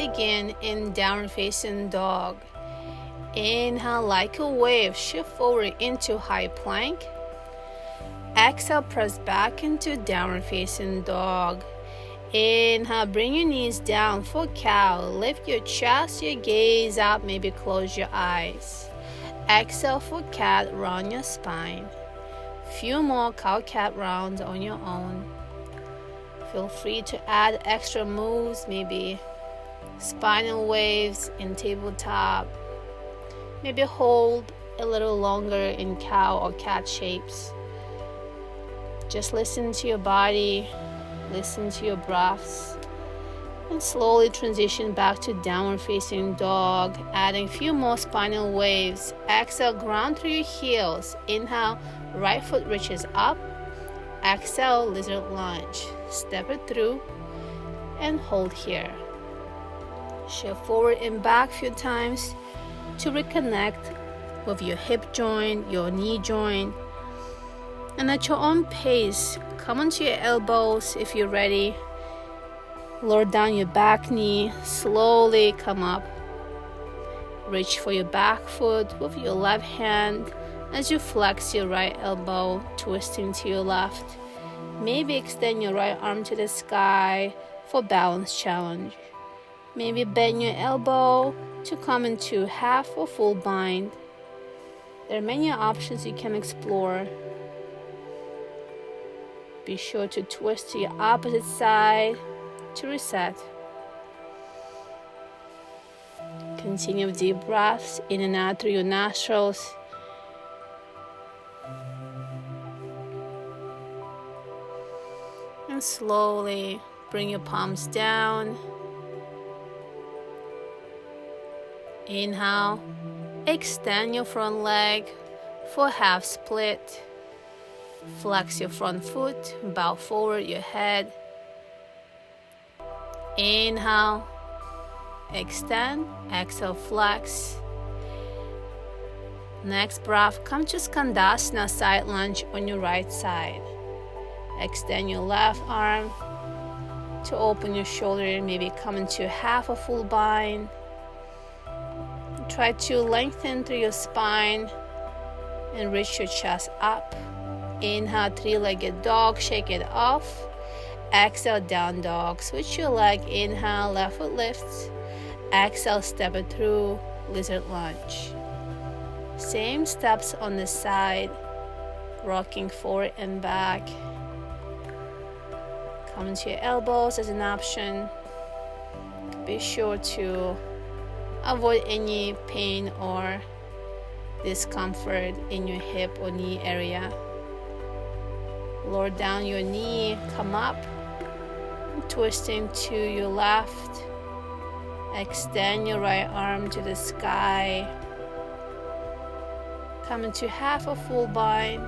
begin in downward facing dog. Inhale like a wave, shift forward into high plank. Exhale, press back into downward facing dog. Inhale, bring your knees down for cow. Lift your chest, your gaze up, maybe close your eyes. Exhale for cat, round your spine. Few more cow-cat rounds on your own. Feel free to add extra moves, maybe spinal waves in tabletop. Maybe hold a little longer in cow or cat shapes. Just listen to your body, listen to your breaths, and slowly transition back to downward facing dog, adding a few more spinal waves. Exhale, ground through your heels. Inhale, right foot reaches up. Exhale, lizard lunge. Step it through and hold here. Shift forward and back a few times to reconnect with your hip joint, your knee joint. And at your own pace, come onto your elbows if you're ready. Lower down your back knee, slowly come up. Reach for your back foot with your left hand as you flex your right elbow, twisting to your left. Maybe extend your right arm to the sky for balance challenge. Maybe bend your elbow to come into half or full bind. There are many options you can explore. Be sure to twist to your opposite side to reset. Continue with deep breaths in and out through your nostrils. And slowly bring your palms down. Inhale, extend your front leg for half split. Flex your front foot, bow forward your head. Inhale, extend, exhale, flex. Next breath, come to Skandasana, side lunge on your right side. Extend your left arm to open your shoulder, maybe come into half a full bind. Try to lengthen through your spine and reach your chest up. Inhale, three-legged dog, shake it off. Exhale, down dog, switch your leg. Inhale, left foot lifts. Exhale, step it through, lizard lunge. Same steps on the side, rocking forward and back. Come into your elbows as an option. Be sure to avoid any pain or discomfort in your hip or knee area. Lower down your knee, come up, twisting to your left. Extend your right arm to the sky. Come into half a full bind.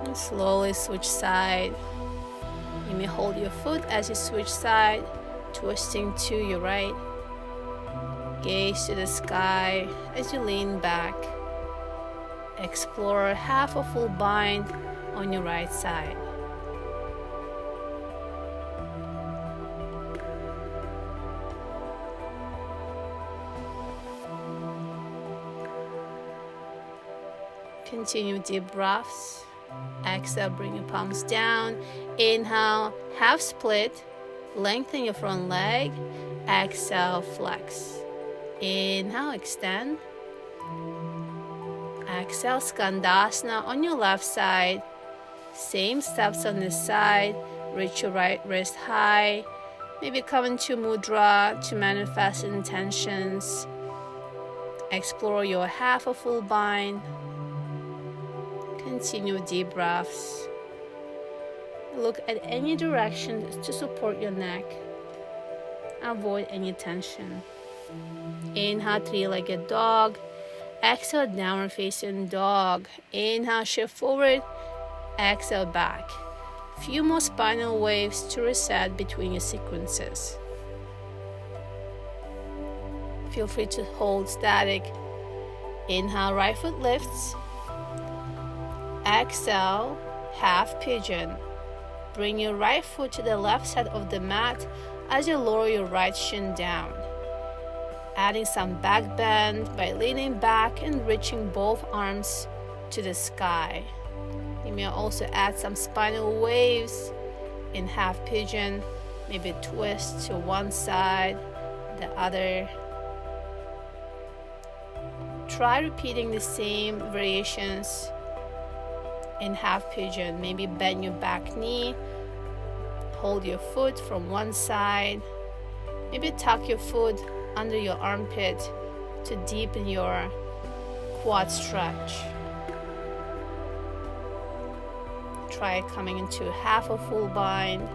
And slowly switch side. You may hold your foot as you switch side, twisting to your right. Gaze to the sky as you lean back. Explore half a full bind on your right side. Continue deep breaths. Exhale, bring your palms down. Inhale, half split. Lengthen your front leg. Exhale, flex. Inhale, extend. Exhale, Skandasana on your left side. Same steps on this side. Reach your right wrist high. Maybe come into mudra to manifest intentions. Explore your half a full bind. Continue deep breaths. Look at any direction to support your neck. Avoid any tension. Inhale, three-legged dog. Exhale, downward facing dog. Inhale, shift forward. Exhale, back. Few more spinal waves to reset between your sequences. Feel free to hold static. Inhale, right foot lifts. Exhale, half pigeon. Bring your right foot to the left side of the mat as you lower your right shin down. Adding some back bend by leaning back and reaching both arms to the sky. You may also add some spinal waves in half pigeon, maybe twist to one side, the other. Try repeating the same variations in half pigeon. Maybe bend your back knee, hold your foot from one side, maybe tuck your foot under your armpit to deepen your quad stretch. Try coming into half a full bind.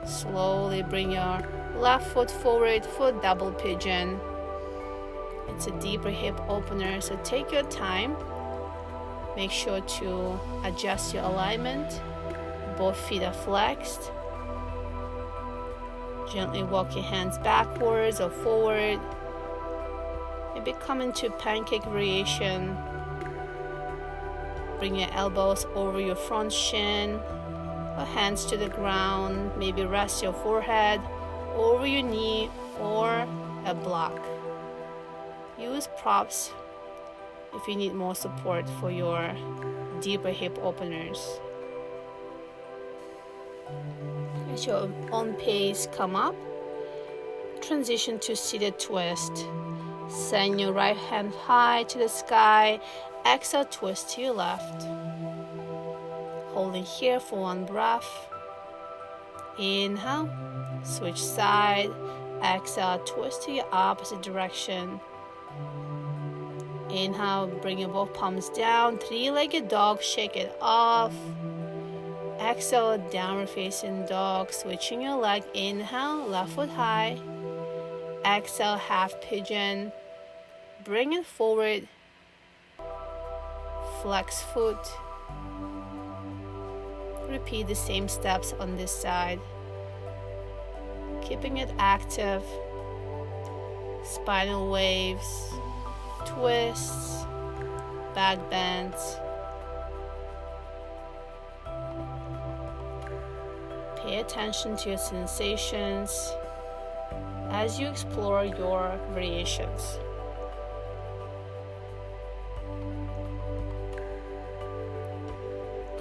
Slowly bring your left foot forward for double pigeon. It's a deeper hip opener, so take your time. Make sure to adjust your alignment. Both feet are flexed. Gently walk your hands backwards or forward. Maybe come into pancake variation. Bring your elbows over your front shin, or hands to the ground. Maybe rest your forehead over your knee or a block. Use props if you need more support for your deeper hip openers. At your own pace, come up. Transition to seated twist. Send your right hand high to the sky. Exhale, twist to your left. Holding here for one breath. Inhale, switch side. Exhale, twist to your opposite direction. Inhale, bring your both palms down. Three-legged dog, shake it off. Exhale, downward facing dog, switching your leg. Inhale, left foot high. Exhale, half pigeon. Bring it forward. Flex foot. Repeat the same steps on this side. Keeping it active. Spinal waves, twists, back bends. Pay attention to your sensations as you explore your variations.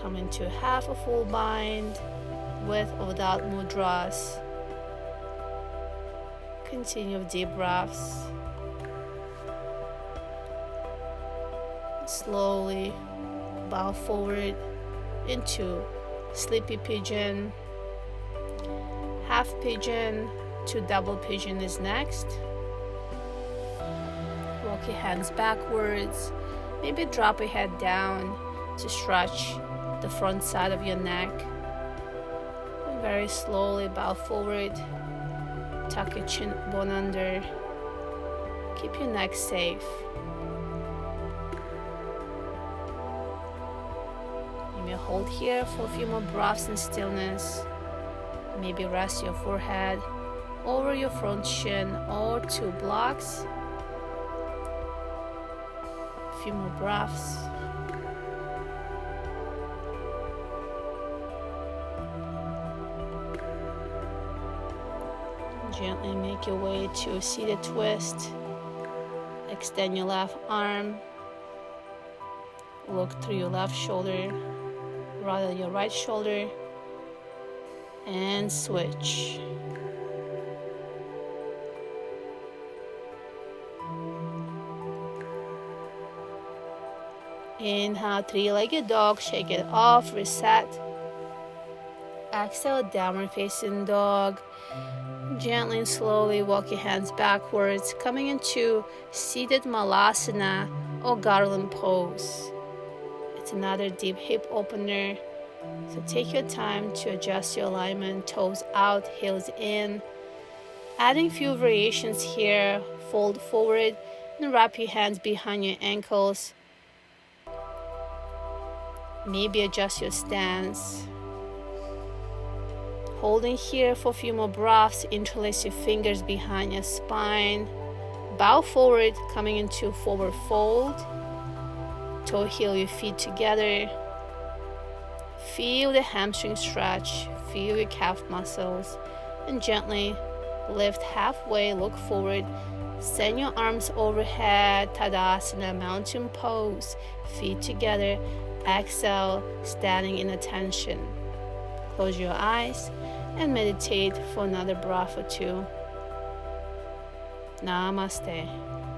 Come into half a full bind with or without mudras. Continue with deep breaths. Slowly bow forward into sleepy pigeon. Half pigeon to double pigeon is next. Walk your hands backwards. Maybe drop your head down to stretch the front side of your neck. And very slowly bow forward. Tuck your chin bone under. Keep your neck safe. You may hold here for a few more breaths in stillness. Maybe rest your forehead over your front shin or two blocks. A few more breaths. Gently make your way to a seated twist. Extend your left arm. Look through your left shoulder, rather than your right shoulder, and switch. Inhale, three-legged dog, shake it off, reset. Exhale, downward facing dog. Gently and slowly walk your hands backwards, coming into seated malasana or garland pose. It's another deep hip opener, so take your time to adjust your alignment, toes out, heels in. Adding few variations here, fold forward and wrap your hands behind your ankles. Maybe adjust your stance. Holding here for a few more breaths, interlace your fingers behind your spine. Bow forward, coming into forward fold. toe heel your feet together. Feel the hamstring stretch, feel your calf muscles, and gently lift halfway, look forward. Send your arms overhead, Tadasana, mountain pose, feet together. Exhale, standing in attention. Close your eyes and meditate for another breath or two. Namaste.